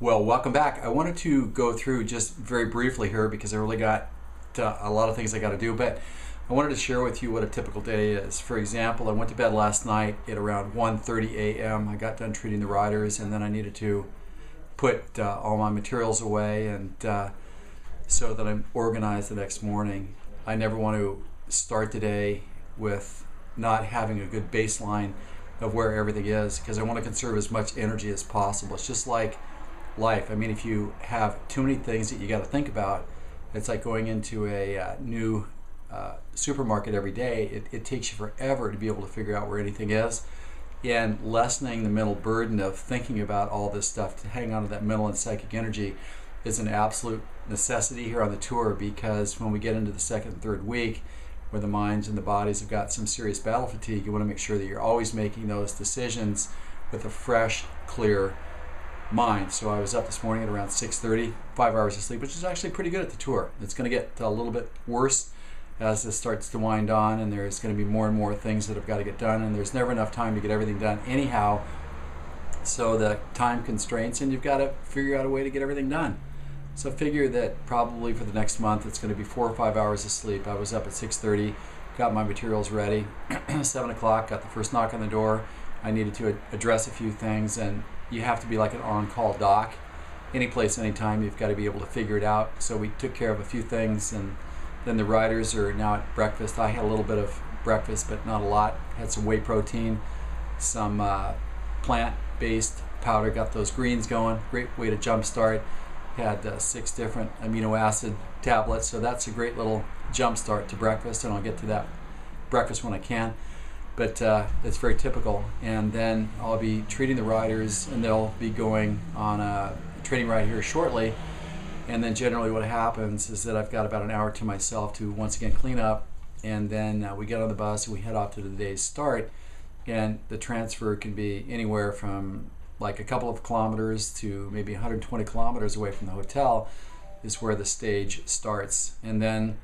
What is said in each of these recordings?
Well, welcome back. I wanted to go through just very briefly here because I really got a lot of things I got to do, but I wanted to share with you what a typical day is. For example, I went to bed last night at around 1:30 a.m. I got done treating the riders, and then I needed to put all my materials away and so that I'm organized the next morning. I never want to start the day with not having a good baseline of where everything is because I want to conserve as much energy as possible. It's just like life. I mean, if you have too many things that you got to think about, it's like going into a new supermarket every day. It takes you forever to be able to figure out where anything is, and lessening the mental burden of thinking about all this stuff to hang on to that mental and psychic energy is an absolute necessity here on the tour, because when we get into the second and third week where the minds and the bodies have got some serious battle fatigue, you want to make sure that you're always making those decisions with a fresh, clear mind. So I was up this morning at around 6:30, 5 hours of sleep, which is actually pretty good at the tour. It's going to get a little bit worse as this starts to wind on, and there's going to be more and more things that have got to get done, and there's never enough time to get everything done anyhow. So the time constraints, and you've got to figure out a way to get everything done. So figure that probably for the next month it's going to be 4 or 5 hours of sleep. I was up at 6:30, got my materials ready. 7 o'clock, got the first knock on the door. I needed to address a few things, and you have to be like an on-call doc. Any place, anytime, you've got to be able to figure it out. So we took care of a few things, and then the riders are now at breakfast. I had a little bit of breakfast, but not a lot. Had some whey protein, some plant-based powder, got those greens going. Great way to jumpstart. Had 6 different amino acid tablets, so that's a great little jumpstart to breakfast, and I'll get to that breakfast when I can. But it's very typical. And then I'll be treating the riders, and they'll be going on a training ride here shortly. And then generally what happens is that I've got about an hour to myself to once again clean up, and then we get on the bus and we head off to the day's start. And the transfer can be anywhere from like a couple of kilometers to maybe 120 kilometers away from the hotel is where the stage starts. And then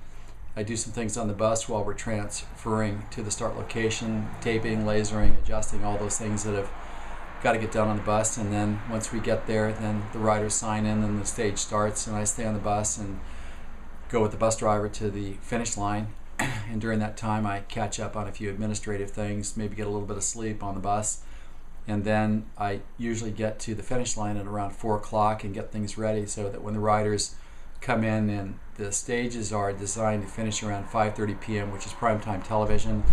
I do some things on the bus while we're transferring to the start location, taping, lasering, adjusting, all those things that have got to get done on the bus. And then once we get there, then the riders sign in and the stage starts, and I stay on the bus and go with the bus driver to the finish line. And during that time I catch up on a few administrative things, maybe get a little bit of sleep on the bus. And then I usually get to the finish line at around 4 o'clock and get things ready so that when the riders come in, and the stages are designed to finish around 5:30 p.m., which is primetime television,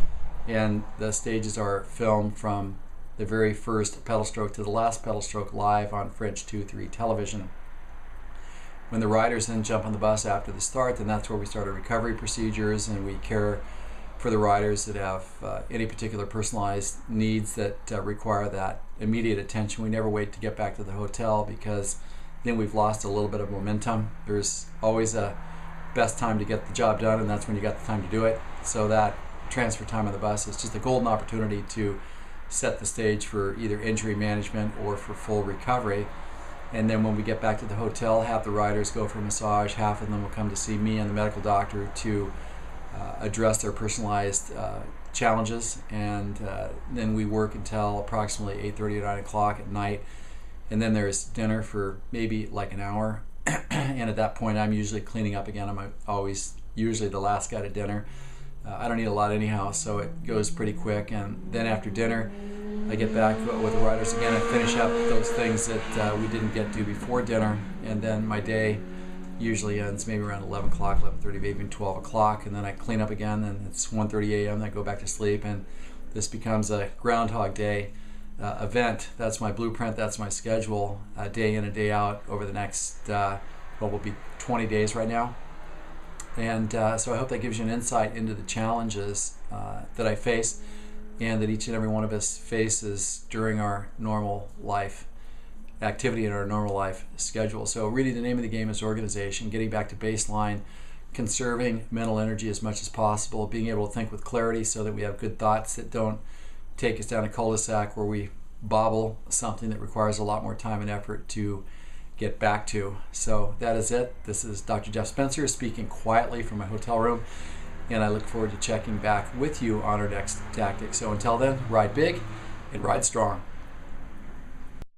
and the stages are filmed from the very first pedal stroke to the last pedal stroke live on French 2/3 television. When the riders then jump on the bus after the start, then that's where we start our recovery procedures, and we care for the riders that have any particular personalized needs that require that immediate attention. We never wait to get back to the hotel because then we've lost a little bit of momentum. There's always a best time to get the job done, and that's when you got the time to do it. So that transfer time on the bus is just a golden opportunity to set the stage for either injury management or for full recovery. And then when we get back to the hotel, half the riders go for a massage, half of them will come to see me and the medical doctor to address their personalized challenges, and then we work until approximately 8:30 or 9 o'clock at night. And then there's dinner for maybe like an hour. And at that point, I'm usually cleaning up again. I'm always usually the last guy to dinner. I don't eat a lot anyhow, so it goes pretty quick. And then after dinner, I get back with the riders again and finish up those things that we didn't get to before dinner. And then my day usually ends maybe around 11 o'clock, 11:30, maybe even 12 o'clock. And then I clean up again, and it's 1:30 a.m. Then I go back to sleep. And this becomes a Groundhog Day event. That's my blueprint, that's my schedule, day in and day out over the next what will be 20 days right now. And so I hope that gives you an insight into the challenges that I face and that each and every one of us faces during our normal life activity and our normal life schedule. So really the name of the game is organization, getting back to baseline, conserving mental energy as much as possible, being able to think with clarity so that we have good thoughts that don't take us down a cul-de-sac where we bobble something that requires a lot more time and effort to get back to. So that is it. This is Dr. Jeff Spencer speaking quietly from my hotel room, and I look forward to checking back with you on our next tactic. So until then, ride big and ride strong.